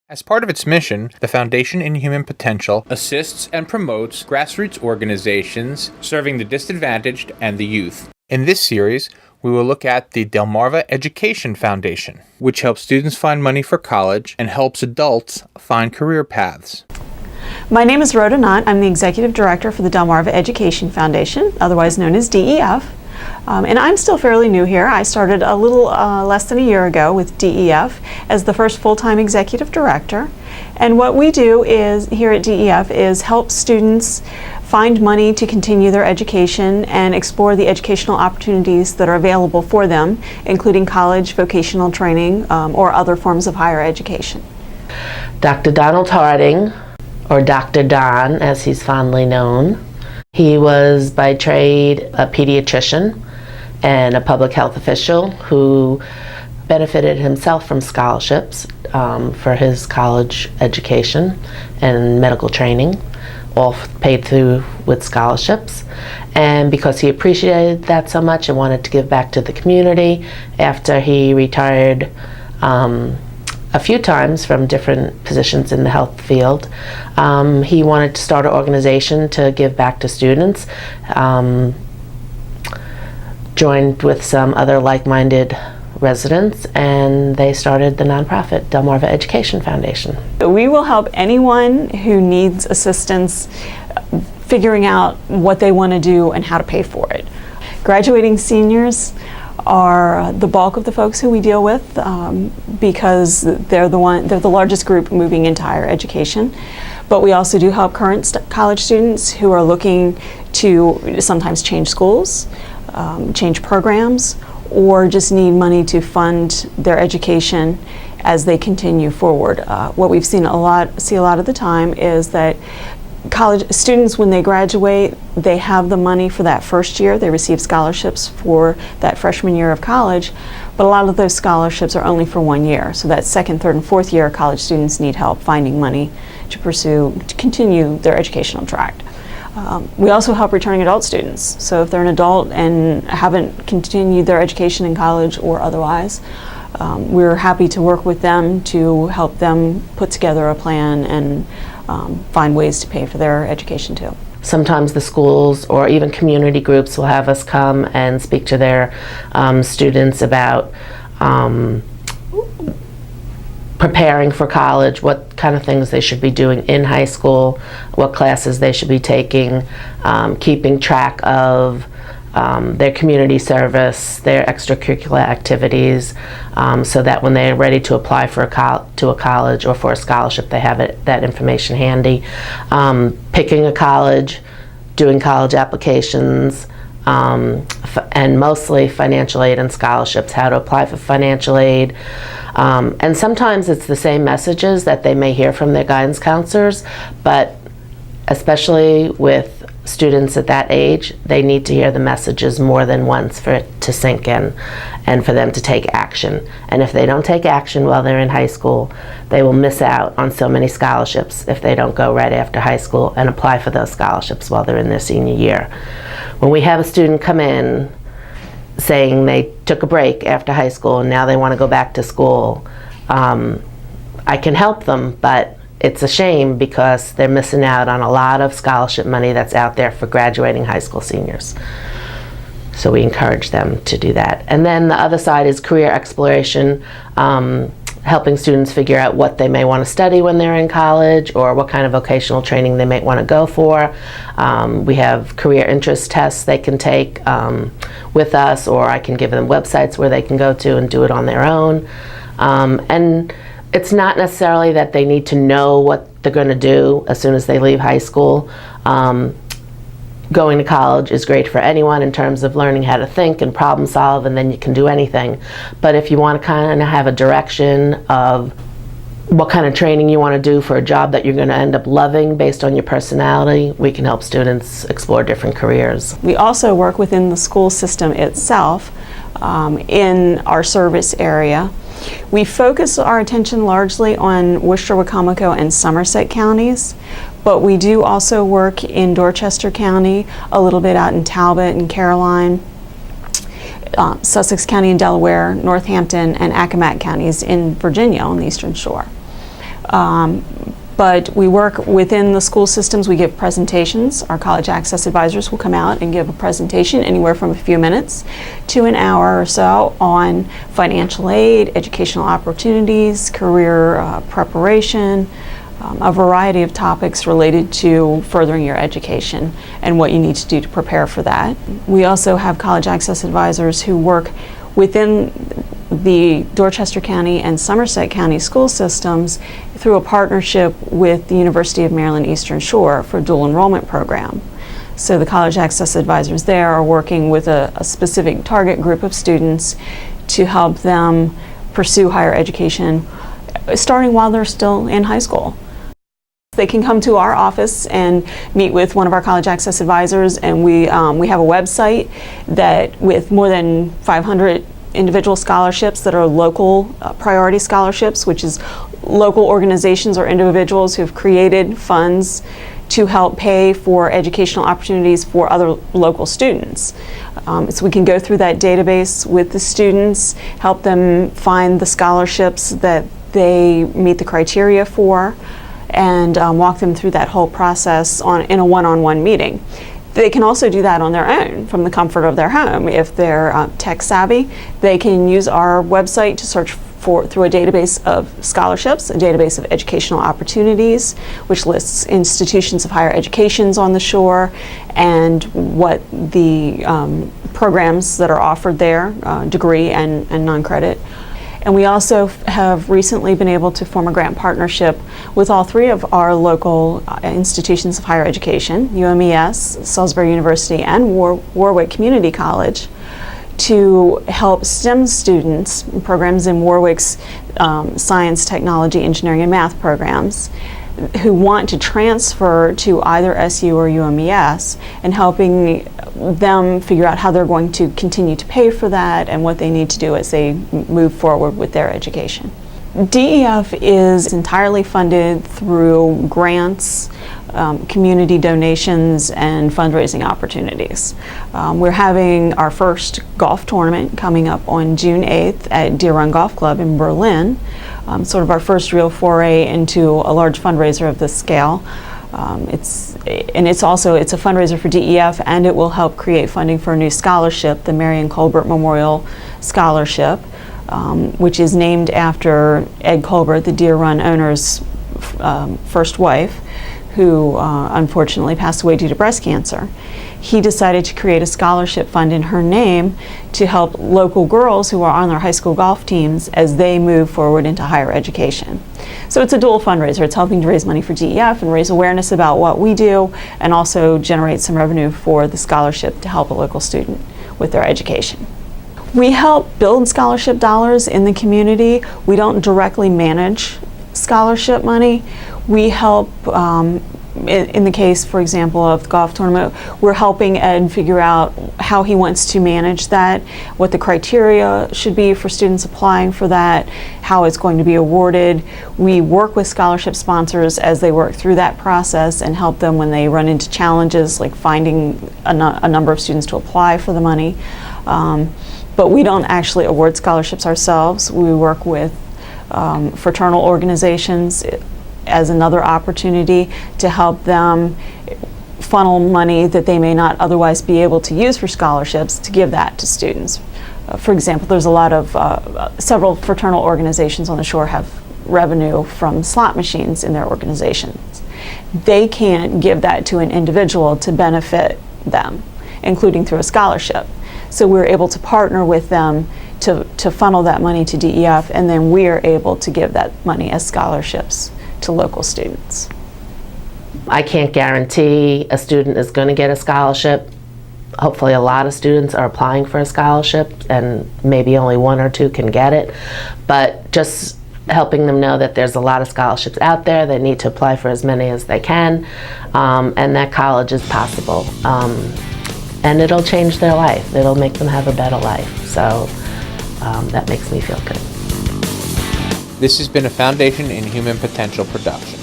As part of its mission, the Foundation in Human Potential assists and promotes grassroots organizations serving the disadvantaged and the youth. In this series, we will look at the Delmarva Education Foundation, which helps students find money for college and helps adults find career paths. My name is Rhoda Knott. I'm the Executive Director for the Delmarva Education Foundation, otherwise known as DEF. And I'm still fairly new here. I started a little less than a year ago with DEF as the first full-time Executive Director. And what we do is here at DEF is help students find money to continue their education and explore the educational opportunities that are available for them, including college, vocational training, or other forms of higher education. Dr. Donald Harding, or Dr. Don as he's fondly known. He was by trade a pediatrician and a public health official who benefited himself from scholarships for his college education and medical training, all paid through with scholarships. And because he appreciated that so much and wanted to give back to the community, after he retired a few times from different positions in the health field, he wanted to start an organization to give back to students, joined with some other like-minded residents, and they started the nonprofit Delmarva Education Foundation. We will help anyone who needs assistance figuring out what they want to do and how to pay for it. Graduating seniors are the bulk of the folks who we deal with because they're the largest group moving into higher education. But we also do help current college students who are looking to sometimes change schools, change programs, or just need money to fund their education as they continue forward. What we've seen a lot of the time is that college students, when they graduate, they have the money for that first year. They receive scholarships for that freshman year of college, but a lot of those scholarships are only for 1 year. So that second, third, and fourth year, college students need help finding money to continue their educational track. We also help returning adult students. So if they're an adult and haven't continued their education in college or otherwise, we're happy to work with them to help them put together a plan and find ways to pay for their education too. Sometimes the schools or even community groups will have us come and speak to their students about preparing for college, what kind of things they should be doing in high school, what classes they should be taking, keeping track of their community service, their extracurricular activities, so that when they're ready to apply for to a college or for a scholarship, they have that information handy. Picking a college, doing college applications, and mostly financial aid and scholarships, how to apply for financial aid. And sometimes it's the same messages that they may hear from their guidance counselors, but especially with students at that age, they need to hear the messages more than once for it to sink in and for them to take action. And if they don't take action while they're in high school, they will miss out on so many scholarships if they don't go right after high school and apply for those scholarships while they're in their senior year. When we have a student come in saying they took a break after high school and now they want to go back to school, I can help them, but it's a shame because they're missing out on a lot of scholarship money that's out there for graduating high school seniors. So we encourage them to do that. And then the other side is career exploration, helping students figure out what they may want to study when they're in college or what kind of vocational training they might want to go for. We have career interest tests they can take with us, or I can give them websites where they can go to and do it on their own. And it's not necessarily that they need to know what they're going to do as soon as they leave high school. Going to college is great for anyone in terms of learning how to think and problem solve, and then you can do anything. But if you want to kind of have a direction of what kind of training you want to do for a job that you're going to end up loving based on your personality, we can help students explore different careers. We also work within the school system itself in our service area. We focus our attention largely on Worcester, Wicomico, and Somerset counties, but we do also work in Dorchester County, a little bit out in Talbot and Caroline, Sussex County in Delaware, Northampton, and Accomack counties in Virginia on the Eastern Shore. But we work within the school systems. We give presentations. Our college access advisors will come out and give a presentation anywhere from a few minutes to an hour or so on financial aid, educational opportunities, career preparation, a variety of topics related to furthering your education and what you need to do to prepare for that. We also have college access advisors who work within the Dorchester County and Somerset County school systems through a partnership with the University of Maryland Eastern Shore for a dual enrollment program. So the college access advisors there are working with a specific target group of students to help them pursue higher education starting while they're still in high school. They can come to our office and meet with one of our college access advisors, and we have a website that with more than 500 individual scholarships that are local priority scholarships, which is local organizations or individuals who have created funds to help pay for educational opportunities for other local students. So we can go through that database with the students, help them find the scholarships that they meet the criteria for, and walk them through that whole process in a one-on-one meeting. They can also do that on their own from the comfort of their home. If they're tech savvy, they can use our website to search through a database of scholarships, a database of educational opportunities, which lists institutions of higher educations on the shore and what the programs that are offered there, degree and non-credit. And we also have recently been able to form a grant partnership with all three of our local institutions of higher education, UMES, Salisbury University, and Warwick Community College, to help STEM students, programs in Warwick's science, technology, engineering, and math programs, who want to transfer to either SU or UMES, and helping them figure out how they're going to continue to pay for that and what they need to do as they move forward with their education. DEF is entirely funded through grants, community donations, and fundraising opportunities. We're having our first golf tournament coming up on June 8th at Deer Run Golf Club in Berlin. Sort of our first real foray into a large fundraiser of this scale. It's a fundraiser for DEF, and it will help create funding for a new scholarship, the Marion Colbert Memorial Scholarship, which is named after Ed Colbert, the Deer Run owner's first wife, who unfortunately passed away due to breast cancer. He decided to create a scholarship fund in her name to help local girls who are on their high school golf teams as they move forward into higher education. So it's a dual fundraiser. It's helping to raise money for DEF and raise awareness about what we do, and also generate some revenue for the scholarship to help a local student with their education. We help build scholarship dollars in the community. We don't directly manage scholarship money. We help, in the case, for example, of the golf tournament, we're helping Ed figure out how he wants to manage that, what the criteria should be for students applying for that, how it's going to be awarded. We work with scholarship sponsors as they work through that process and help them when they run into challenges like finding a number of students to apply for the money. But we don't actually award scholarships ourselves. We work with fraternal organizations as another opportunity to help them funnel money that they may not otherwise be able to use for scholarships to give that to students. For example, there's a lot of, several fraternal organizations on the shore have revenue from slot machines in their organizations. They can't give that to an individual to benefit them, including through a scholarship. So we're able to partner with them to funnel that money to DEF, and then we're able to give that money as scholarships to local students. I can't guarantee a student is going to get a scholarship. Hopefully a lot of students are applying for a scholarship, and maybe only one or two can get it. But just helping them know that there's a lot of scholarships out there. They need to apply for as many as they can, and that college is possible. And it'll change their life. It'll make them have a better life. So that makes me feel good. This has been a Foundation in Human Potential production.